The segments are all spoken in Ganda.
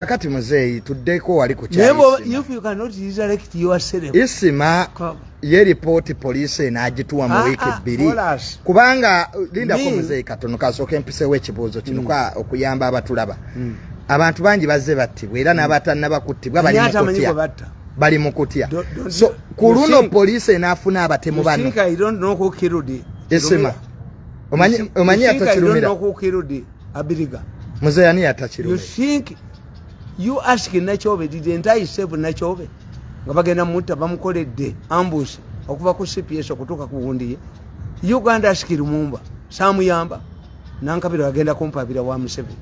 Kakati muzeyi tuddeko wali ku kyalo. If you cannot resurrect yourself. Isima ye report police n'agituwa mu week 2. Kubanga linda ko muzeyi katono kasooka empisewo ekibuuzo kino kwa okuyamba abatulaba. Abantu bangi bazze battibwa era n'abatanaba kuttibwa bali mu kutya. So ku luno police n'afuna abatemu bano. I think I don't know who killed it. Isima. Omanyi atakirumira. Abiriga. Muzeyi ani atakirumira. You think you ask Nachobe, didn't I save Nachobe? Gabagena Muta Bamkolede, ambush, okuva ku CPS okutuuka ku wundi. Uganda ask Lumumba, Samuyamba, Nankabira agenda kumpabira wa Museveni.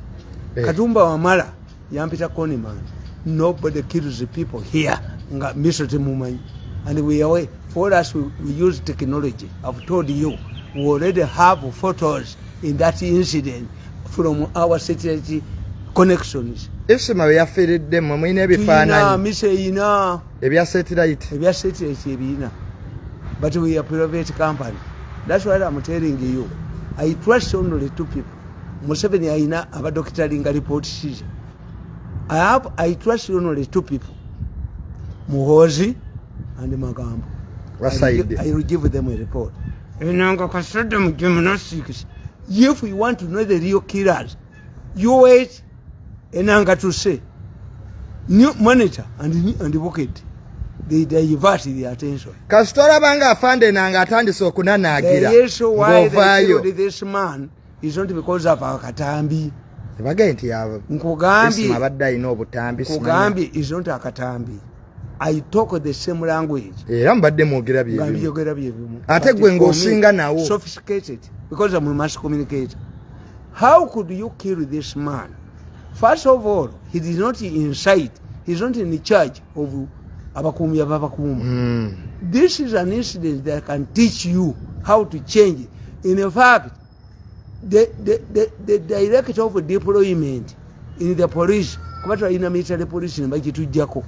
Katumba Wamala, Yampita Koniman. Nobody kills the people here. Mr. Mumanyi. And we are for us we use technology. I've told you, we already have photos in that incident from our satellite connections. Isima yafiridde mu mwine ebifaananyi. Mise ina. Ebya satellite. Ebya satellite ebina. But we are private company. That's why I'm telling you. I trust only 2 people. Museveni aina abadokitali nga report sheet. I trust only 2 people. Muhozi and Magambo. I will give them a report. Enanga kasada mu gymnastics. If we want to know the real killers, you wait. Enanga to say new monitor and bucket they divert the attention. Kastora banga afande nanga atandise okunanaagira. The issue why they killed this man is not because of akatambi. Bagenti yabo. Nkugambi abadde ino obutambi. Nkugambi is not akatambi. I talk the same language. Era mbadde mwogera bye bimu. Byogera bye bimu. Ate gwe ng'osinga nawo. Sophisticated because I'm a mass communicator. How could you kill this man? First of all, he is not inside. He is not in charge of Abakumi Abakuma. This is an incident that can teach you how to change it. In fact, the director of deployment in the police, in the military police, in Baki to Jako,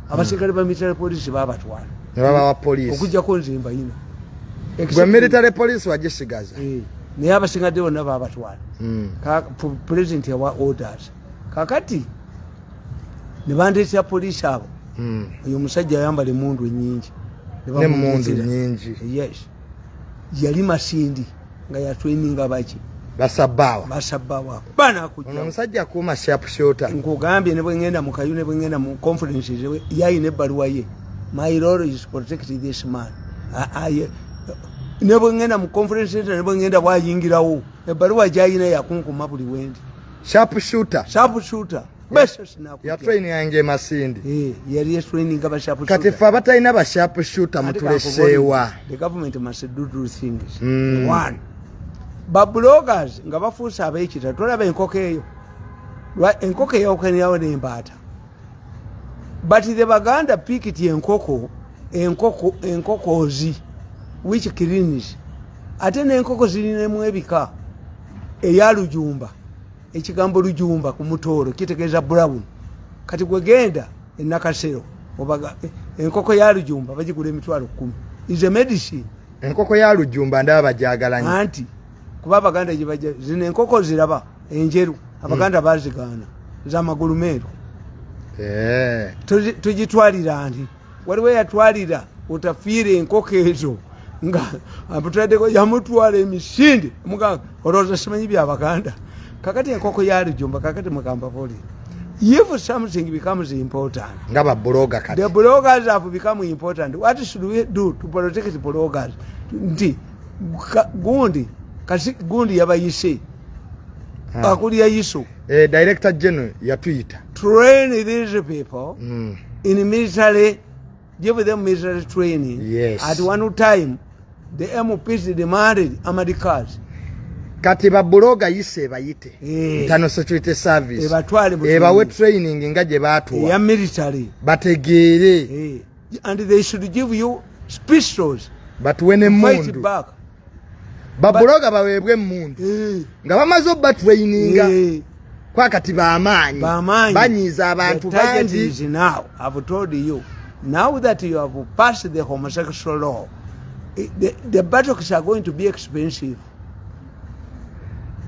Abasekari military police, Babatwan. Baba police. Okujako nzimba ino. Gwe military police wagisigaza. Ne abasingadde bonna Babatwan. President yawa orders. Kakati ne bandeetera police abo. Oyo musajja ayambala emmundu ennyingi. Ne mmundu nnyingi. Yes. Yali Masindi nga ya training abaki. Basabbawa. Bana kujja. Omusajja akuuma sharp shooter. Nkugambye ne bwe ngenda mu kayu ne bwe ngenda mu conference yayina ebbaluwa ye. My role is protect this man. Ne bwe ngenda mu conference ne bwe ngenda bwayingirawo. Ebbaluwa gyayina yakunkuma buli wendi. Sharp shooter. Ya training yange Masindi. Yali training aba sharp shooter. Kati fa batalina ba sharp shooter mutuleseewa. The government must do things. One. Ba bloggers nga bafuusa ab'ekita tolaba enkoko eyo. Enkoko eyo okenyawo n'embaata. But the Baganda picked enkokozi which cleans. Ate n'enkoko zirinamu ebika eya lujumba. Ekigambo lujumba ku mutooro kitegeeza brown. Kati gwegenda enakasero obaga enkoko ya lujumba bagigula emitwalo 10. Is a medicine. Enkoko ya lujumba ndaba bajagalanya. Anti kuba Abaganda gye zino enkoko ziraba enjeru Abaganda bazigaana za magulu meeru. Tugitwalira anti waliwo yatwalira utafiira enkoko ezo nga abutaddeko yamutwala emisinde muganga olowooza simanyi bya Abaganda. Kakati enkoko ya lujumba kakati mugamba poli. If something becomes important, ngaba blogger kati. The bloggers have become important. What should we do to protect the bloggers? Nti gundi yabayise. Akuli ya yiso. Director General ya Twitter. Train these people in military, give them military training. Yes. At one time, the MPs demanded Americans. Kati ba bloga yise bayite. Internal Security Service. Bawe training nga gye batwa. Ya military. Bategeere. And they should give you pistols. But when a mundu. Ba bloga baweebwe emmundu. Nga bamaze obba training. Kwa kati bamaanyi. Banyiza abantu bangi. Now, I've told you. Now that you have passed the homosexual law, the battles are going to be expensive.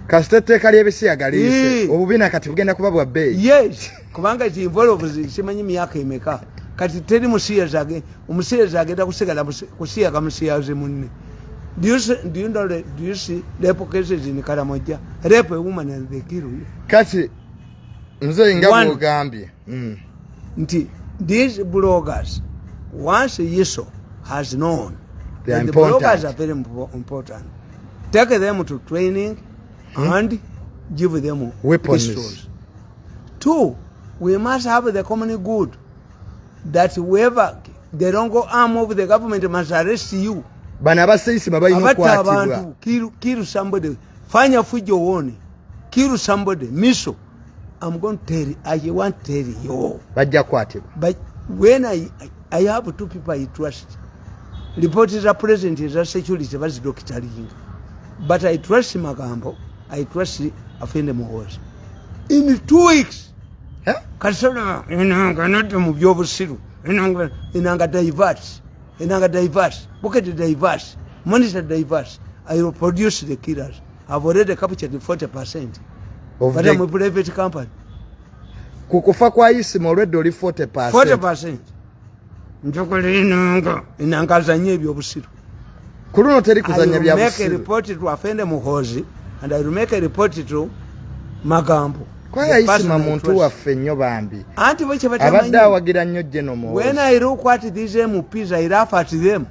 kasitete kali ebisiyagalise obubina kati bugenda kuba bwa bay. Yes, kubanga it involves simanyi myaka emeka. Kati teri omusiyeza agenda kusigala kusiyaga musiyaze munne. Do you see rape cases in Karamoja? Rape a woman and they kill you. Kati nze nga bugambye. These bloggers, once Yeso has known, they are the important. bloggers are very important. Take them to training and give them weapons. Pistols. 2, we must have the common good that whoever the wrong arm of the government must arrest you. Banabasisi mabayino kwatibwa. Kill somebody. Fanya fujo wone. Kill somebody. Miso. I'm going to tell you. I want to tell you. Bajja kwatibwa. But when I have 2 people I trust. Reporters are present as a security was Dr. But I trust Magambo. I trust Afende Muhozi. In 2 weeks. Kasona inanga not move your siru. Inanga diverse. Inanga diverse. Look at the diverse. Monitor diverse. I will produce the killers. I've already captured 40%. But I'm a private company. Kukufa kwa isimu already oli 40%. 40%. Njokole inanga zanye ebyobusiru. Kuruno teri kuzanya bya busiru. I will make a report to Afende Muhozi and I will make a report to Magambo. Kwa ya isima muntu waffe nnyo bambi. Anti bwe batamanyi. Abadde awagira nnyo General Muhozi. When I look at these MPs, I laugh at them.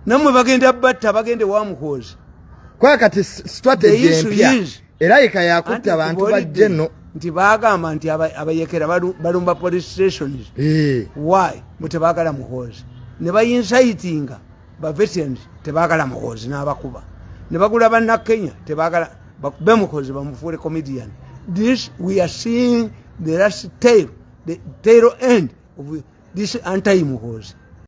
Namwe bagenda batta bagende wa Muhozi. Kwa kati strategy empya. Era yakutta abantu ba General. Nti bagamba nti abayekera balumba police stations. Why? Mutebagala Muhozi. Ne bayincitinga ba veterans tebagala Muhozi n'abakuba. Ne bagula banna Kenya tebagala bakube Muhozi bamufuule comedian. This we are seeing the last tail, the tail end of this anti-Muhozi.